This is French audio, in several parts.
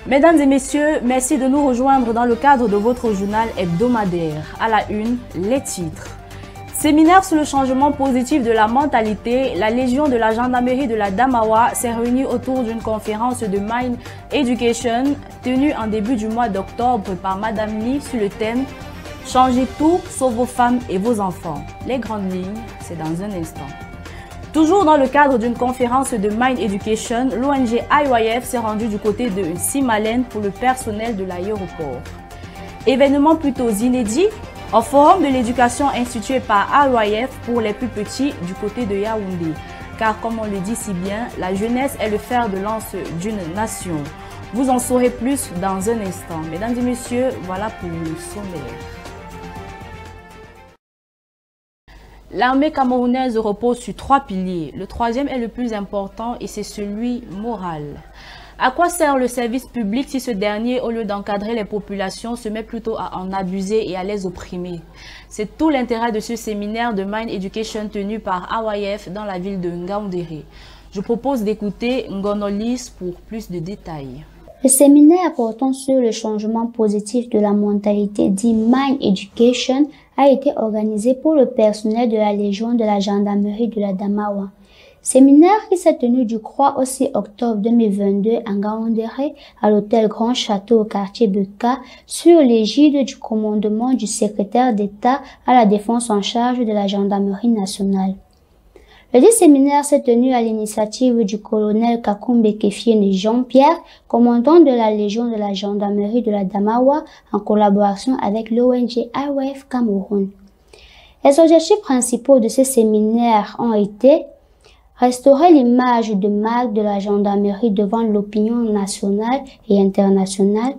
Mesdames et messieurs, merci de nous rejoindre dans le cadre de votre journal hebdomadaire. À la une, les titres. Séminaire sur le changement positif de la mentalité, la Légion de la gendarmerie de la Damawa s'est réunie autour d'une conférence de Mind Education tenue en début du mois d'octobre par Madame Lee sur le thème « Changez tout sauf vos femmes et vos enfants ». Les grandes lignes, c'est dans un instant. Toujours dans le cadre d'une conférence de Mind Education, l'ONG IYF s'est rendue du côté de Simalène pour le personnel de l'aéroport. Événement plutôt inédit, un forum de l'éducation institué par IYF pour les plus petits du côté de Yaoundé. Car comme on le dit si bien, la jeunesse est le fer de lance d'une nation. Vous en saurez plus dans un instant. Mesdames et messieurs, voilà pour le sommaire. L'armée camerounaise repose sur 3 piliers. Le troisième est le plus important et c'est celui moral. À quoi sert le service public si ce dernier, au lieu d'encadrer les populations, se met plutôt à en abuser et à les opprimer? C'est tout l'intérêt de ce séminaire de Mind Education tenu par IYF dans la ville de Ngaoundéré. Je propose d'écouter Ngonolis pour plus de détails. Le séminaire portant sur le changement positif de la mentalité dit Mind Education a été organisé pour le personnel de la Légion de la gendarmerie de la Damawa. Séminaire qui s'est tenu du 3 au 6 octobre 2022 à Ngaoundéré à l'hôtel Grand Château au quartier Beka sur l'égide du commandement du secrétaire d'État à la défense en charge de la gendarmerie nationale. Le dit séminaire s'est tenu à l'initiative du colonel Kakumbe Kefiene Jean-Pierre, commandant de la Légion de la gendarmerie de la Damawa, en collaboration avec l'ONG IYF Cameroun. Les objectifs principaux de ce séminaire ont été restaurer l'image de marque de la gendarmerie devant l'opinion nationale et internationale,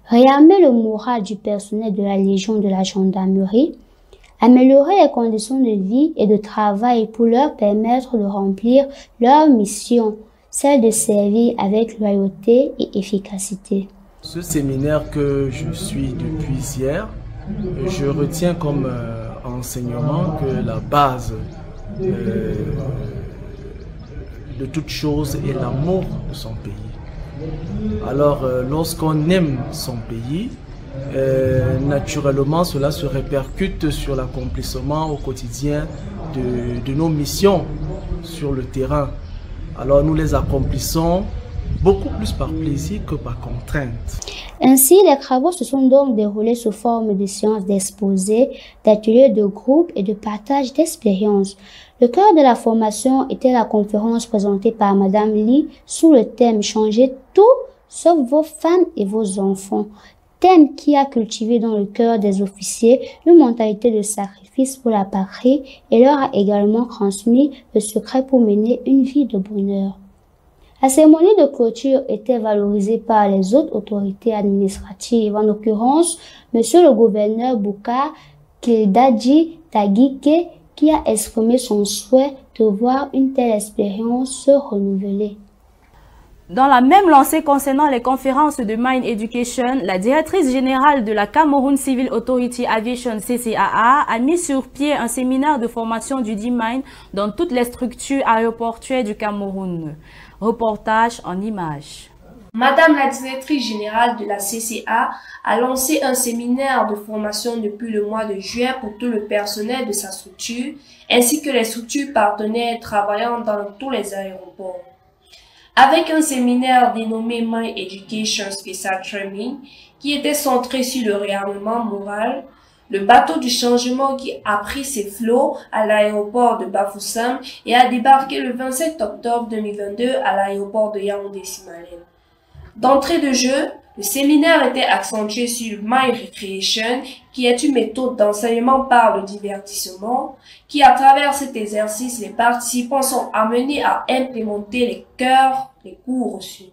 réarmer le moral du personnel de la Légion de la gendarmerie, améliorer les conditions de vie et de travail pour leur permettre de remplir leur mission, celle de servir avec loyauté et efficacité. Ce séminaire que je suis depuis hier, je retiens comme enseignement que la base de toute chose est l'amour de son pays. Alors, lorsqu'on aime son pays, naturellement, cela se répercute sur l'accomplissement au quotidien de nos missions sur le terrain. Alors, nous les accomplissons beaucoup plus par plaisir que par contrainte. Ainsi, les travaux se sont donc déroulés sous forme de séances d'exposés, d'ateliers de groupe et de partage d'expériences. Le cœur de la formation était la conférence présentée par Madame Lee sous le thème « Changez tout sauf vos femmes et vos enfants », thème qui a cultivé dans le cœur des officiers une mentalité de sacrifice pour la patrie et leur a également transmis le secret pour mener une vie de bonheur. La cérémonie de clôture était valorisée par les autres autorités administratives, en l'occurrence, Monsieur le gouverneur Bouka Kildadji Tagike, qui a exprimé son souhait de voir une telle expérience se renouveler. Dans la même lancée concernant les conférences de Mind Education, la directrice générale de la Cameroun Civil Authority Aviation CCAA a mis sur pied un séminaire de formation du D-Mind dans toutes les structures aéroportuaires du Cameroun. Reportage en images. Madame la directrice générale de la CCA a lancé un séminaire de formation depuis le mois de juin pour tout le personnel de sa structure, ainsi que les structures partenaires travaillant dans tous les aéroports. Avec un séminaire dénommé Mind Education Special Training, qui était centré sur le réarmement moral, le bateau du changement qui a pris ses flots à l'aéroport de Bafoussam et a débarqué le 27 octobre 2022 à l'aéroport de Yaoundé-Simalène. D'entrée de jeu, le séminaire était accentué sur Mind Recreation, qui est une méthode d'enseignement par le divertissement, qui à travers cet exercice, les participants sont amenés à implémenter les cours reçus.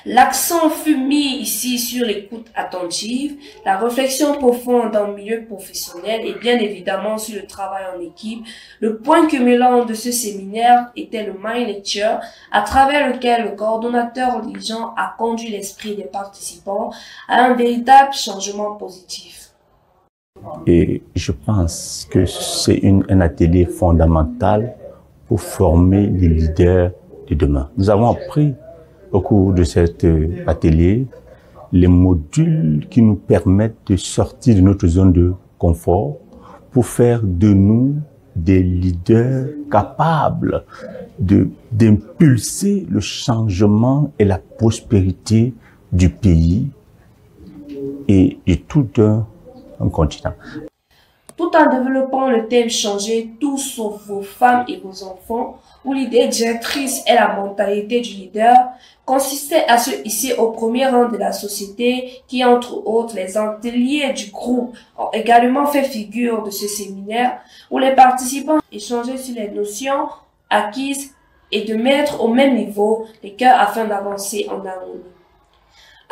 L'accent fut mis ici sur l'écoute attentive, la réflexion profonde dans le milieu professionnel et bien évidemment sur le travail en équipe. Le point cumulant de ce séminaire était le Mind Lecture, à travers lequel le coordonnateur dirigeant a conduit l'esprit des participants à un véritable changement positif. Et je pense que c'est un atelier fondamental pour former les leaders de demain. Nous avons appris au cours de cet atelier les modules qui nous permettent de sortir de notre zone de confort pour faire de nous des leaders capables d'impulser le changement et la prospérité du pays et tout un continent. Tout en développant le thème Changer tout sauf vos femmes et vos enfants, où l'idée directrice et la mentalité du leader consistait à se hisser au premier rang de la société qui, entre autres, les ateliers du groupe ont également fait figure de ce séminaire où les participants échangeaient sur les notions acquises et de mettre au même niveau les cœurs afin d'avancer en harmonie.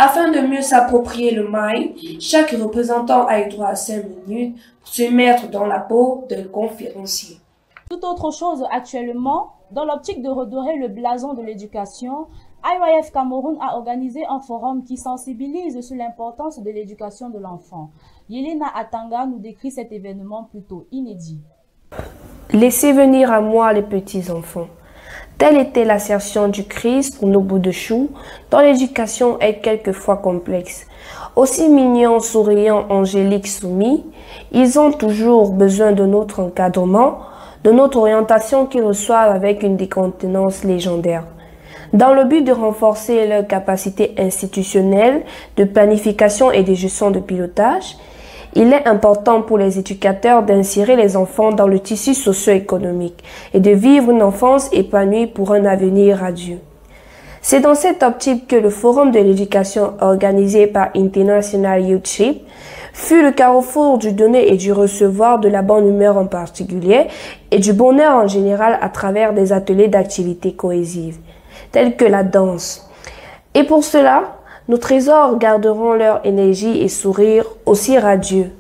Afin de mieux s'approprier le MAI, chaque représentant a eu droit à 5 minutes pour se mettre dans la peau d'un conférencier. Tout autre chose actuellement, dans l'optique de redorer le blason de l'éducation, IYF Cameroun a organisé un forum qui sensibilise sur l'importance de l'éducation de l'enfant. Yelena Atanga nous décrit cet événement plutôt inédit. Laissez venir à moi les petits enfants. Telle était l'assertion du Christ pour nos bouts de chou, dont l'éducation est quelquefois complexe. Aussi mignons, souriants, angéliques, soumis, ils ont toujours besoin de notre encadrement, de notre orientation qu'ils reçoivent avec une décontenance légendaire. Dans le but de renforcer leur capacité institutionnelle de planification et de gestion de pilotage, il est important pour les éducateurs d'insérer les enfants dans le tissu socio-économique et de vivre une enfance épanouie pour un avenir radieux. C'est dans cette optique que le Forum de l'éducation organisé par International Youthship fut le carrefour du donner et du recevoir, de la bonne humeur en particulier et du bonheur en général à travers des ateliers d'activités cohésives, tels que la danse. Et pour cela, nos trésors garderont leur énergie et sourire aussi radieux.